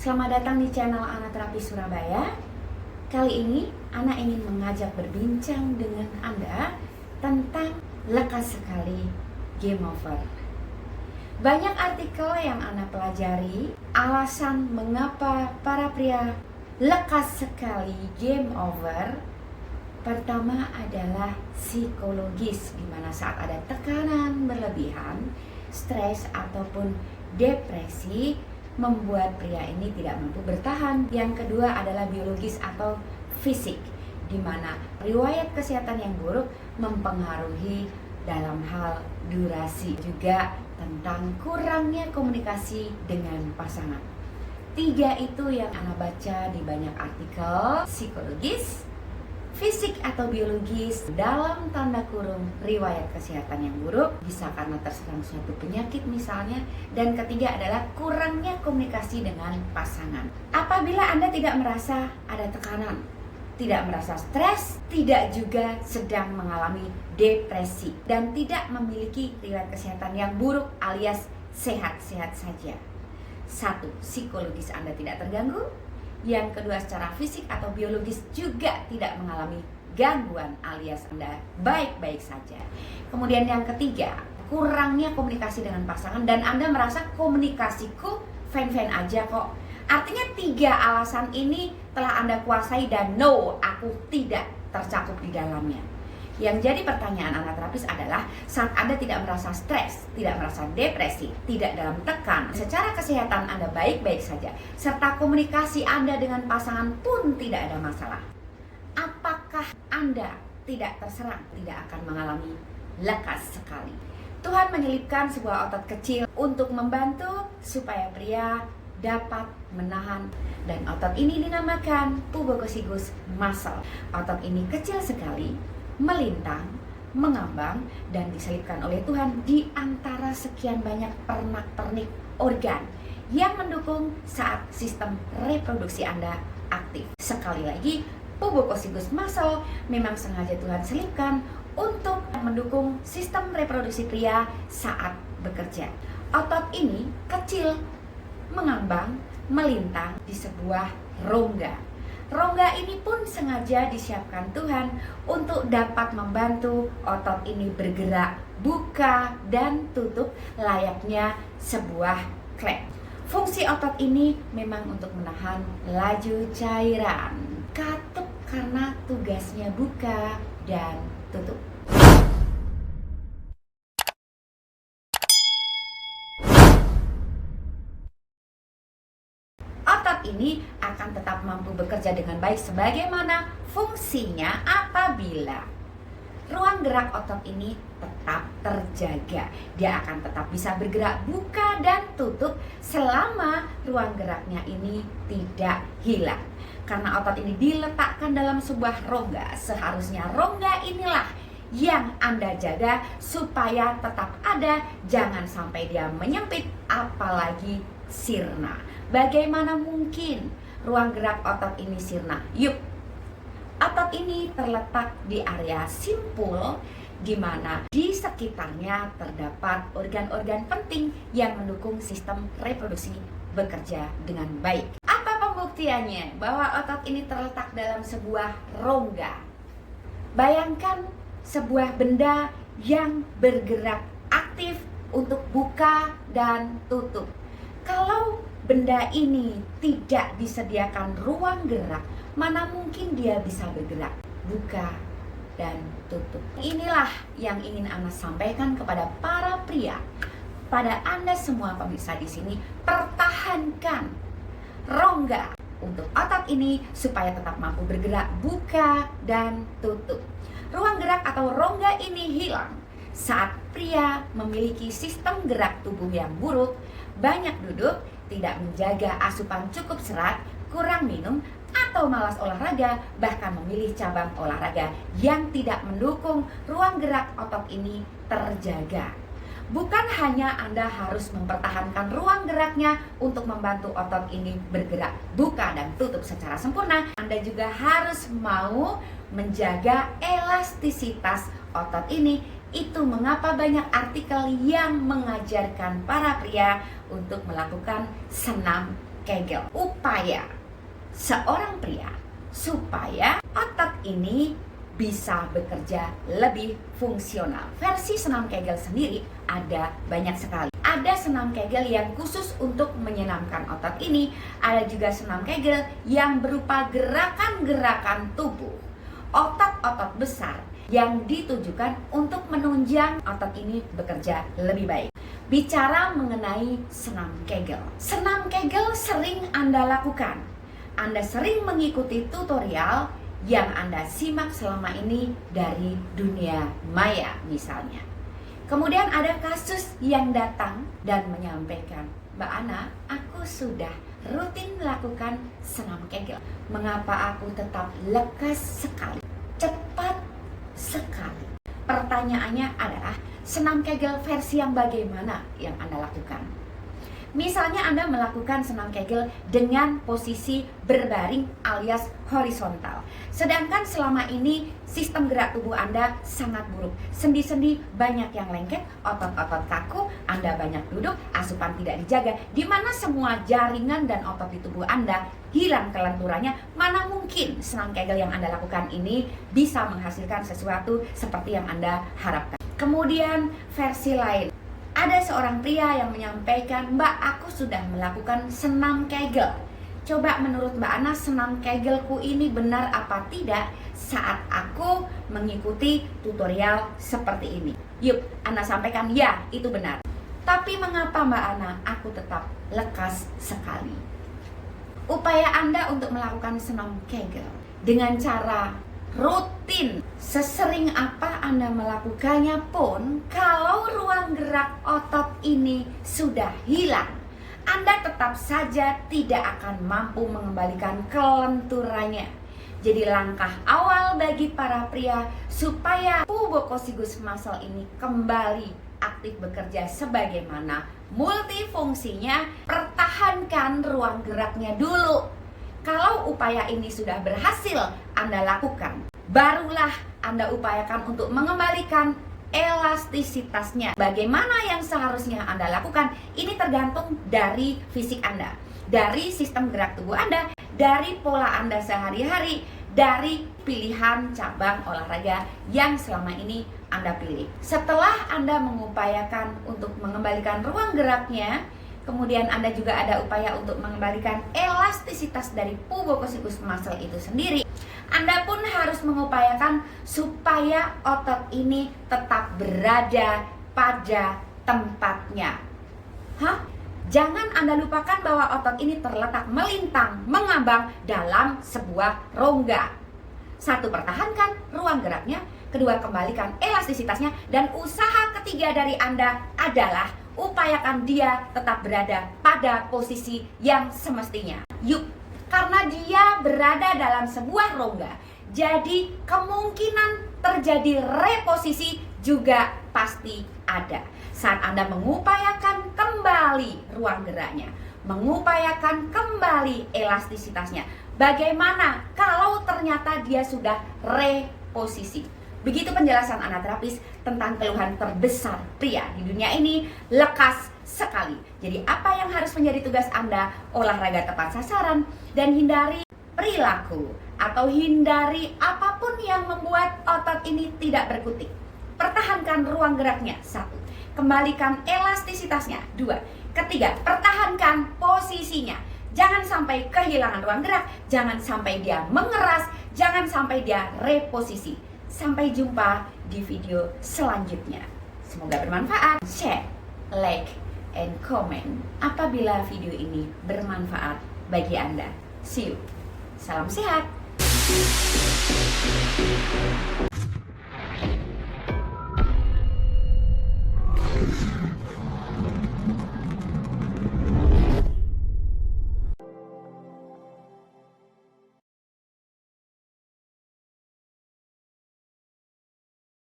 Selamat datang di channel Ana Terapi Surabaya. Kali ini Ana ingin mengajak berbincang dengan Anda tentang lekas sekali game over. Banyak artikel yang Ana pelajari alasan mengapa para pria lekas sekali game over. Pertama adalah psikologis, di mana saat ada tekanan berlebihan, stres ataupun depresi membuat pria ini tidak mampu bertahan. Yang kedua adalah biologis atau fisik, di mana riwayat kesehatan yang buruk mempengaruhi dalam hal durasi, juga tentang kurangnya komunikasi dengan pasangan. Tiga itu yang Ana baca di banyak artikel: psikologis, fisik atau biologis, dalam tanda kurung riwayat kesehatan yang buruk, bisa karena terserang suatu penyakit misalnya. Dan ketiga adalah kurangnya komunikasi dengan pasangan. Apabila Anda tidak merasa ada tekanan, tidak merasa stres, tidak juga sedang mengalami depresi, dan tidak memiliki riwayat kesehatan yang buruk alias sehat-sehat saja. Satu, psikologis Anda tidak terganggu. Yang kedua, secara fisik atau biologis juga tidak mengalami gangguan alias Anda baik-baik saja. Kemudian yang ketiga, kurangnya komunikasi dengan pasangan dan Anda merasa komunikasiku fine-fine aja kok. Artinya tiga alasan ini telah Anda kuasai dan no, aku tidak tercakup di dalamnya. Yang jadi pertanyaan anak terapis adalah, saat Anda tidak merasa stres, tidak merasa depresi, tidak dalam tekan, secara kesehatan Anda baik-baik saja, serta komunikasi Anda dengan pasangan pun tidak ada masalah, apakah Anda tidak terserang, tidak akan mengalami lekas sekali? Tuhan menyelipkan sebuah otot kecil untuk membantu supaya pria dapat menahan, dan otot ini dinamakan pubococcygus muscle. Otot ini kecil sekali, melintang, mengambang, dan diselipkan oleh Tuhan di antara sekian banyak pernak-pernik organ yang mendukung saat sistem reproduksi Anda aktif. Sekali lagi, pubococcygus muscle memang sengaja Tuhan selipkan untuk mendukung sistem reproduksi pria saat bekerja. Otot ini kecil, mengambang, melintang di sebuah rongga. Rongga ini pun sengaja disiapkan Tuhan untuk dapat membantu otot ini bergerak, buka dan tutup layaknya sebuah klep. Fungsi otot ini memang untuk menahan laju cairan. Katup karena tugasnya buka dan tutup. Ini akan tetap mampu bekerja dengan baik sebagaimana fungsinya apabila ruang gerak otot ini tetap terjaga. Dia akan tetap bisa bergerak buka dan tutup selama ruang geraknya ini tidak hilang. Karena otot ini diletakkan dalam sebuah rongga, seharusnya rongga inilah yang Anda jaga supaya tetap ada, jangan sampai dia menyempit apalagi sirna. Bagaimana mungkin ruang gerak otot ini sirna? Yuk, otot ini terletak di area simpul, di mana di sekitarnya terdapat organ-organ penting yang mendukung sistem reproduksi bekerja dengan baik. Apa pembuktiannya bahwa otot ini terletak dalam sebuah rongga? Bayangkan sebuah benda yang bergerak aktif untuk buka dan tutup. Kalau benda ini tidak disediakan ruang gerak, mana mungkin dia bisa bergerak, buka dan tutup. Inilah yang ingin Ana sampaikan kepada para pria, pada Anda semua pemirsa di sini. Pertahankan rongga untuk otot ini supaya tetap mampu bergerak, buka dan tutup. Ruang gerak atau rongga ini hilang saat pria memiliki sistem gerak tubuh yang buruk, banyak duduk, tidak menjaga asupan cukup serat, kurang minum, atau malas olahraga, bahkan memilih cabang olahraga yang tidak mendukung ruang gerak otot ini terjaga. Bukan hanya Anda harus mempertahankan ruang geraknya untuk membantu otot ini bergerak, buka dan tutup secara sempurna, Anda juga harus mau menjaga elastisitas otot ini. Itu mengapa banyak artikel yang mengajarkan para pria untuk melakukan senam Kegel. Upaya seorang pria supaya otot ini bisa bekerja lebih fungsional. Versi senam Kegel sendiri ada banyak sekali. Ada senam Kegel yang khusus untuk menyenamkan otot ini. Ada juga senam Kegel yang berupa gerakan-gerakan tubuh, otot-otot besar yang ditujukan untuk menunjang otot ini bekerja lebih baik. Bicara mengenai senam Kegel. Senam Kegel sering Anda lakukan. Anda sering mengikuti tutorial yang Anda simak selama ini dari dunia maya misalnya. Kemudian ada kasus yang datang dan menyampaikan, Mbak Ana, aku sudah rutin melakukan senam Kegel. Mengapa aku tetap lekas sekali, cepat sekali? Pertanyaannya adalah, senam Kegel versi yang bagaimana yang Anda lakukan? Misalnya Anda melakukan senam Kegel dengan posisi berbaring alias horizontal. Sedangkan selama ini sistem gerak tubuh Anda sangat buruk. Sendi-sendi banyak yang lengket, otot-otot kaku, Anda banyak duduk, asupan tidak dijaga, di mana semua jaringan dan otot di tubuh Anda hilang kelenturannya. Mana mungkin senam Kegel yang Anda lakukan ini bisa menghasilkan sesuatu seperti yang Anda harapkan. Kemudian versi lain. Ada seorang pria yang menyampaikan, Mbak, aku sudah melakukan senam Kegel. Coba menurut Mbak Ana, senam Kegelku ini benar apa tidak saat aku mengikuti tutorial seperti ini? Yuk, Ana sampaikan, ya, itu benar. Tapi mengapa Mbak Ana, aku tetap lekas sekali? Upaya Anda untuk melakukan senam Kegel dengan cara rutin, sesering apa Anda melakukannya pun, kalau ruang gerak otot ini sudah hilang, Anda tetap saja tidak akan mampu mengembalikan kelenturannya. Jadi langkah awal bagi para pria supaya pubococcygus muscle ini kembali aktif bekerja sebagaimana multifungsinya, pertahankan ruang geraknya dulu. Kalau upaya ini sudah berhasil Anda lakukan, barulah Anda upayakan untuk mengembalikan elastisitasnya. Bagaimana yang seharusnya Anda lakukan? Ini tergantung dari fisik Anda, dari sistem gerak tubuh Anda, dari pola Anda sehari-hari, dari pilihan cabang olahraga yang selama ini Anda pilih. Setelah Anda mengupayakan untuk mengembalikan ruang geraknya, kemudian Anda juga ada upaya untuk mengembalikan elastisitas dari pubococcygus muscle itu sendiri. Anda pun harus mengupayakan supaya otot ini tetap berada pada tempatnya. Jangan Anda lupakan bahwa otot ini terletak melintang, mengambang dalam sebuah rongga. Satu, pertahankan ruang geraknya. Kedua, kembalikan elastisitasnya. Dan usaha ketiga dari Anda adalah upayakan dia tetap berada pada posisi yang semestinya. Yuk, karena dia berada dalam sebuah rongga, jadi kemungkinan terjadi reposisi juga pasti ada. Saat Anda mengupayakan kembali ruang geraknya, mengupayakan kembali elastisitasnya, bagaimana kalau ternyata dia sudah reposisi? Begitu penjelasan anaterapis tentang keluhan terbesar pria di dunia ini, lekas sekali. Jadi apa yang harus menjadi tugas Anda? Olahraga tepat sasaran dan hindari perilaku atau hindari apapun yang membuat otot ini tidak berkutik. Pertahankan ruang geraknya. 1. Kembalikan elastisitasnya. 2. Ketiga, pertahankan posisinya. Jangan sampai kehilangan ruang gerak, jangan sampai dia mengeras, jangan sampai dia reposisi. Sampai jumpa di video selanjutnya. Semoga bermanfaat. Share, like, and comment apabila video ini bermanfaat bagi Anda. See you. Salam sehat.